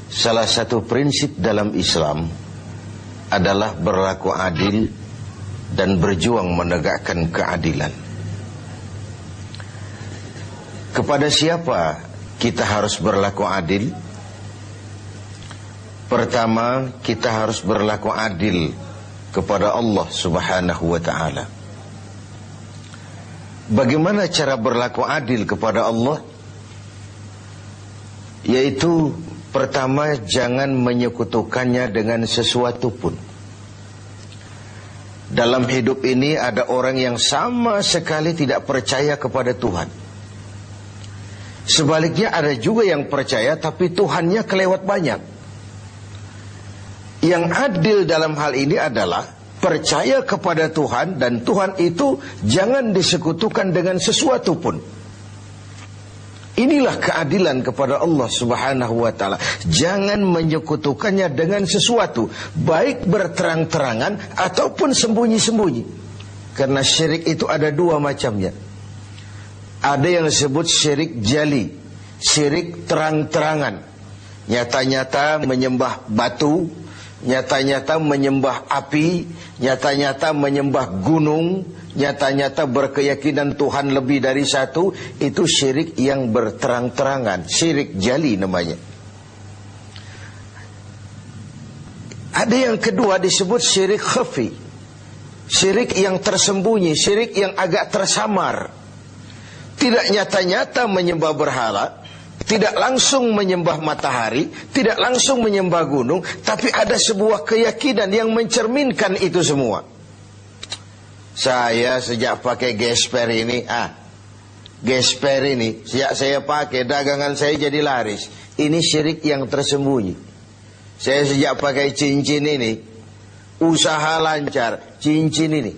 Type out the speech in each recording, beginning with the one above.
Salah satu prinsip dalam Islam adalah berlaku adil dan berjuang menegakkan keadilan. Kepada siapa kita harus berlaku adil? Pertama, kita harus berlaku adil kepada Allah Subhanahu wa ta'ala. Bagaimana cara berlaku adil kepada Allah? Yaitu pertama, jangan menyekutukannya dengan sesuatu pun. Dalam hidup ini ada orang yang sama sekali tidak percaya kepada Tuhan. Sebaliknya ada juga yang percaya tapi Tuhannya kelewat banyak. Yang adil dalam hal ini adalah percaya kepada Tuhan, dan Tuhan itu jangan disekutukan dengan sesuatu pun. Inilah keadilan kepada Allah Subhanahu wa ta'ala. Jangan menyekutukannya dengan sesuatu, baik berterang-terangan ataupun sembunyi-sembunyi. Karena syirik itu ada dua macamnya. Ada yang disebut syirik jali, syirik terang-terangan. Nyata-nyata menyembah batu, nyata-nyata menyembah api, nyata-nyata menyembah gunung, nyata-nyata berkeyakinan Tuhan lebih dari satu. Itu syirik yang berterang-terangan, syirik jali namanya. Ada yang kedua disebut syirik khafi, syirik yang tersembunyi, syirik yang agak tersamar. Tidak nyata-nyata menyembah berhala, tidak langsung menyembah matahari, tidak langsung menyembah gunung, tapi ada sebuah keyakinan yang mencerminkan itu semua. Saya sejak pakai gesper ini, gesper ini, sejak saya pakai, dagangan saya jadi laris. Ini syirik yang tersembunyi. Saya sejak pakai cincin ini, usaha lancar, cincin ini.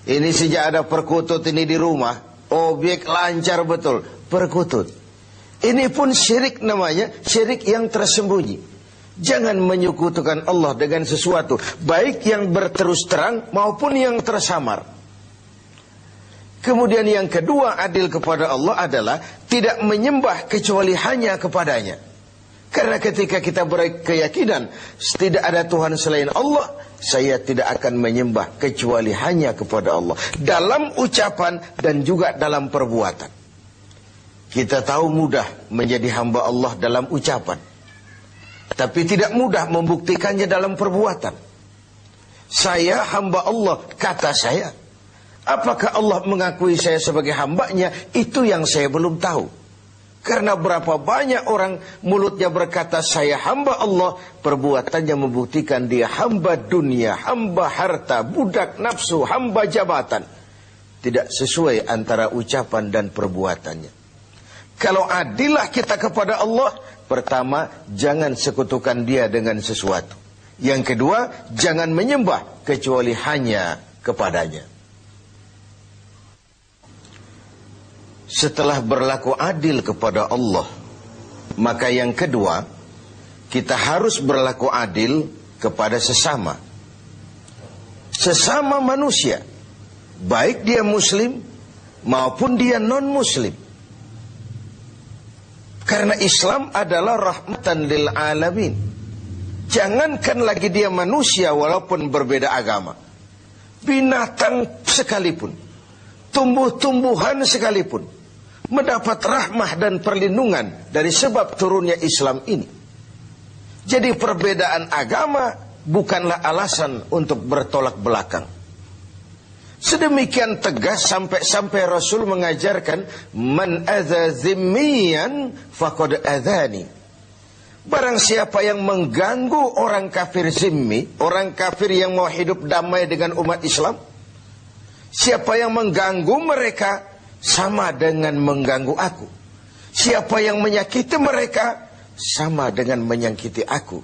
Ini sejak ada perkutut ini di rumah, objek lancar betul, perkutut. Ini pun syirik namanya, syirik yang tersembunyi. Jangan menyekutukan Allah dengan sesuatu, baik yang berterus terang maupun yang tersamar. Kemudian yang kedua, adil kepada Allah adalah tidak menyembah kecuali hanya kepadanya. Karena ketika kita berkeyakinan tidak ada Tuhan selain Allah, saya tidak akan menyembah kecuali hanya kepada Allah, dalam ucapan dan juga dalam perbuatan. Kita tahu mudah menjadi hamba Allah dalam ucapan, tapi tidak mudah membuktikannya dalam perbuatan. Saya hamba Allah, kata saya. Apakah Allah mengakui saya sebagai hambanya? Itu yang saya belum tahu. Karena berapa banyak orang mulutnya berkata saya hamba Allah, perbuatannya membuktikan dia hamba dunia, hamba harta, budak nafsu, hamba jabatan. Tidak sesuai antara ucapan dan perbuatannya. Kalau adillah kita kepada Allah, pertama, jangan sekutukan dia dengan sesuatu. Yang kedua, jangan menyembah kecuali hanya kepadanya. Setelah berlaku adil kepada Allah, maka yang kedua, kita harus berlaku adil kepada sesama. Sesama manusia, baik dia muslim maupun dia non-muslim. Karena Islam adalah rahmatan lil alamin. Jangankan lagi dia manusia walaupun berbeda agama, binatang sekalipun, tumbuh-tumbuhan sekalipun mendapat rahmah dan perlindungan dari sebab turunnya Islam ini. Jadi perbedaan agama bukanlah alasan untuk bertolak belakang. Sedemikian tegas sampai Rasul mengajarkan, man adza zimmiyan faqad adzani. Barang siapa yang mengganggu orang kafir zimmi, orang kafir yang mau hidup damai dengan umat Islam, siapa yang mengganggu mereka sama dengan mengganggu aku. Siapa yang menyakiti mereka sama dengan menyakiti aku.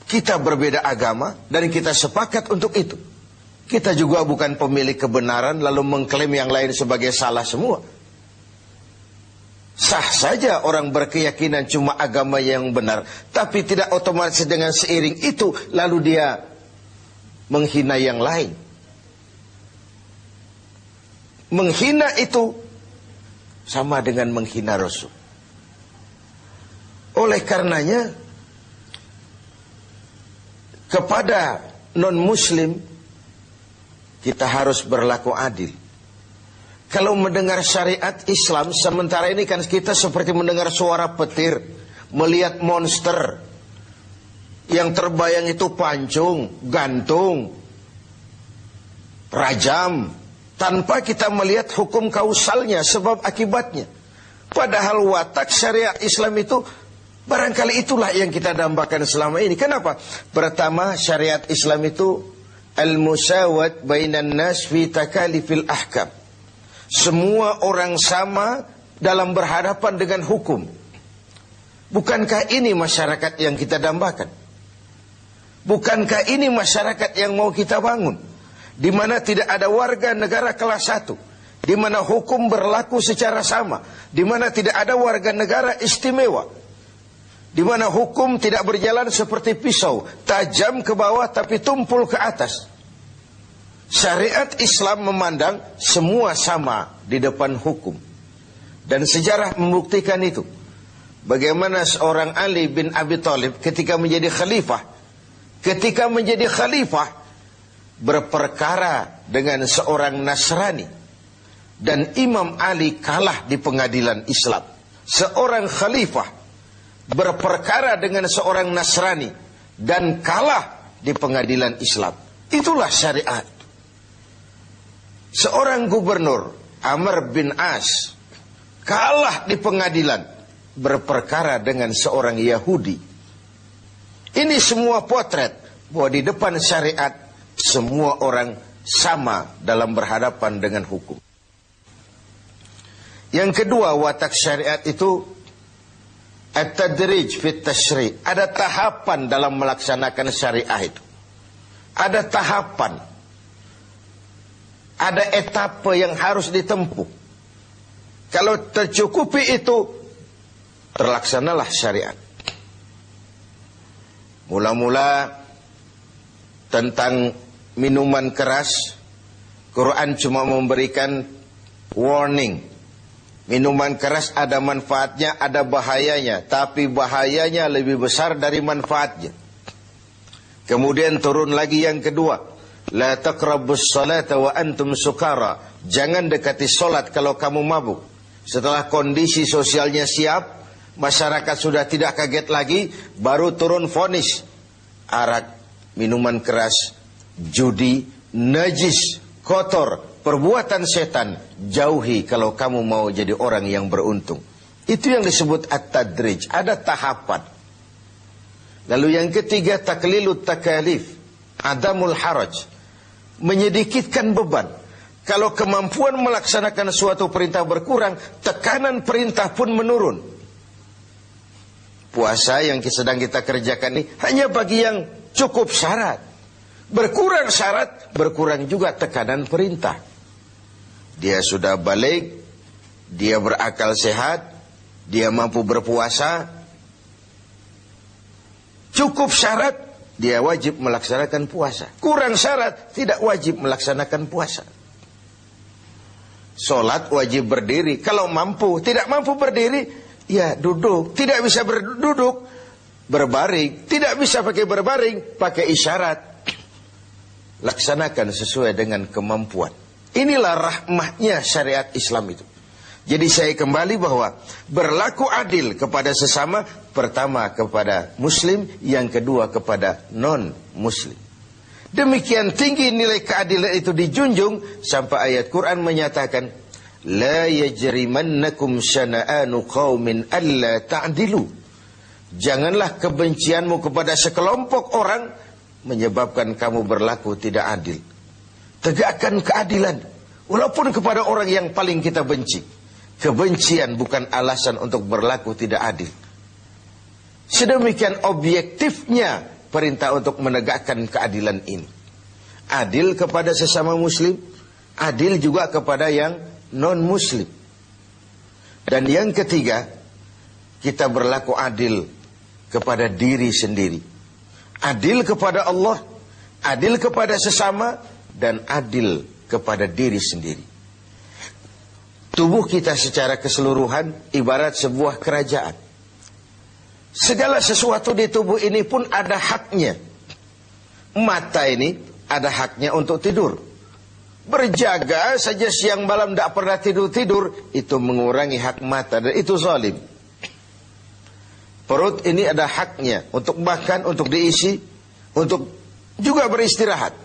Kita berbeda agama dan kita sepakat untuk itu. Kita juga bukan pemilik kebenaran lalu mengklaim yang lain sebagai salah semua. Sah saja orang berkeyakinan cuma agama yang benar, tapi tidak otomatis dengan seiring itu lalu dia menghina yang lain. Menghina itu sama dengan menghina Rasul. Oleh karenanya, kepada non-muslim kita harus berlaku adil. Kalau mendengar syariat Islam, sementara ini kan kita seperti mendengar suara petir, melihat monster. Yang terbayang itu pancung, gantung, rajam, tanpa kita melihat hukum kausalnya, sebab akibatnya. Padahal watak syariat Islam itu, barangkali itulah yang kita dambakan selama ini. Kenapa? Pertama, syariat Islam itu al-musawat bainan nas fi takalifil ahkam. Semua orang sama dalam berhadapan dengan hukum. Bukankah ini masyarakat yang kita dambakan? Bukankah ini masyarakat yang mau kita bangun? Di mana tidak ada warga negara kelas 1, di mana hukum berlaku secara sama, di mana tidak ada warga negara istimewa, di mana hukum tidak berjalan seperti pisau, tajam ke bawah tapi tumpul ke atas. Syariat Islam memandang semua sama di depan hukum. Dan sejarah membuktikan itu. Bagaimana seorang Ali bin Abi Thalib ketika menjadi khalifah, berperkara dengan seorang Nasrani, dan Imam Ali kalah di pengadilan Islam. Seorang khalifah berperkara dengan seorang Nasrani dan kalah di pengadilan Islam. Itulah syariat. Seorang gubernur, Amr bin As, kalah di pengadilan berperkara dengan seorang Yahudi. Ini semua potret bahwa di depan syariat semua orang sama dalam berhadapan dengan hukum. Yang kedua, watak syariat itu at-tadrij fit tashri'. Ada tahapan dalam melaksanakan syariah itu. Ada tahapan. Ada etapa yang harus ditempuh. Kalau tercukupi itu, terlaksanalah syariat. Mula-mula tentang minuman keras, Quran cuma memberikan warning. Minuman keras ada manfaatnya, ada bahayanya, tapi bahayanya lebih besar dari manfaatnya. Kemudian turun lagi yang kedua, la taqrabus salata wa antum sukara. Jangan dekati solat kalau kamu mabuk. Setelah kondisi sosialnya siap, masyarakat sudah tidak kaget lagi, baru turun vonis. Arak, minuman keras, judi, najis, kotor, perbuatan setan, jauhi kalau kamu mau jadi orang yang beruntung. Itu yang disebut at-tadrij, ada tahapan. Lalu yang ketiga, taklilut takalif, adamul haraj, menyedikitkan beban. Kalau kemampuan melaksanakan suatu perintah berkurang, tekanan perintah pun menurun. Puasa yang sedang kita kerjakan ini hanya bagi yang cukup syarat. Berkurang syarat, berkurang juga tekanan perintah. Dia sudah balik, dia berakal sehat, dia mampu berpuasa. Cukup syarat, dia wajib melaksanakan puasa. Kurang syarat, tidak wajib melaksanakan puasa. Solat wajib berdiri. Kalau mampu, tidak mampu berdiri, ya duduk. Tidak bisa berduduk, berbaring. Tidak bisa pakai berbaring, pakai isyarat. Laksanakan sesuai dengan kemampuan. Inilah rahmatnya syariat Islam itu. Jadi saya kembali bahwa berlaku adil kepada sesama, pertama kepada muslim, yang kedua kepada non-muslim. Demikian tinggi nilai keadilan itu dijunjung sampai ayat Quran menyatakan, la yajrimannakum syana'anu qaumin alla ta'dilu. Janganlah kebencianmu kepada sekelompok orang menyebabkan kamu berlaku tidak adil. Tegakkan keadilan walaupun kepada orang yang paling kita benci. Kebencian bukan alasan untuk berlaku tidak adil. Sedemikian objektifnya perintah untuk menegakkan keadilan ini. Adil kepada sesama muslim, adil juga kepada yang non-muslim. Dan yang ketiga, kita berlaku adil kepada diri sendiri. Adil kepada Allah, adil kepada sesama, dan adil kepada diri sendiri. Tubuh kita secara keseluruhan ibarat sebuah kerajaan. Segala sesuatu di tubuh ini pun ada haknya. Mata ini ada haknya untuk tidur. Berjaga saja siang malam tidak pernah tidur-tidur, itu mengurangi hak mata dan itu zalim. Perut ini ada haknya untuk makan, untuk diisi, untuk juga beristirahat.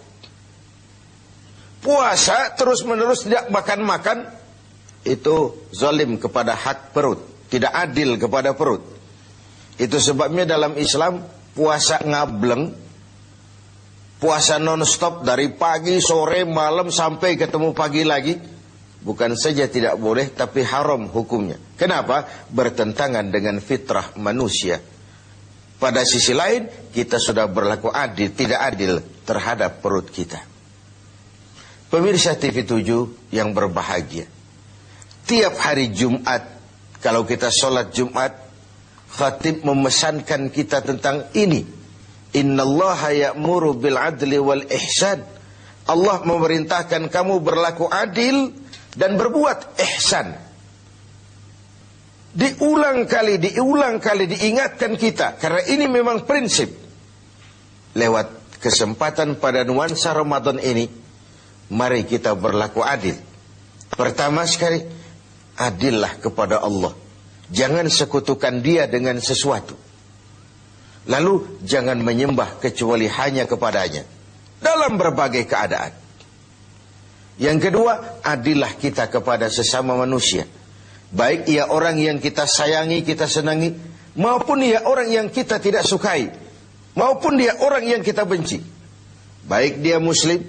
Puasa terus-menerus tidak makan-makan, itu zalim kepada hak perut, tidak adil kepada perut. Itu sebabnya dalam Islam puasa ngableng, puasa non-stop dari pagi, sore, malam sampai ketemu pagi lagi, bukan saja tidak boleh tapi haram hukumnya. Kenapa? Bertentangan dengan fitrah manusia. Pada sisi lain kita sudah berlaku adil, tidak adil terhadap perut kita. Pemirsa TV 7 yang berbahagia, tiap hari Jumat kalau kita sholat Jumat, khatib memesankan kita tentang ini. Innallaha ya'muru bil adli wal ihsan. Allah memerintahkan kamu berlaku adil dan berbuat ihsan. Diulang kali diingatkan kita, karena ini memang prinsip. Lewat kesempatan pada nuansa Ramadan ini, mari kita berlaku adil. Pertama sekali, adillah kepada Allah. Jangan sekutukan Dia dengan sesuatu. Lalu jangan menyembah kecuali hanya kepadanya dalam berbagai keadaan. Yang kedua, adillah kita kepada sesama manusia. Baik ia orang yang kita sayangi, kita senangi, maupun ia orang yang kita tidak sukai, maupun dia orang yang kita benci. Baik dia muslim,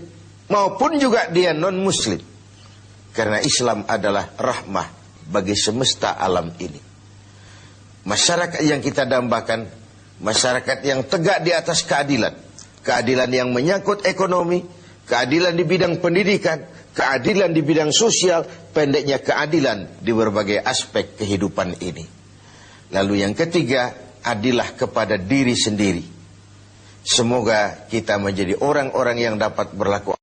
maupun juga dia non-muslim. Karena Islam adalah rahmah bagi semesta alam ini. Masyarakat yang kita dambakan, masyarakat yang tegak di atas keadilan. Keadilan yang menyangkut ekonomi, keadilan di bidang pendidikan, keadilan di bidang sosial, pendeknya keadilan di berbagai aspek kehidupan ini. Lalu yang ketiga, adillah kepada diri sendiri. Semoga kita menjadi orang-orang yang dapat berlaku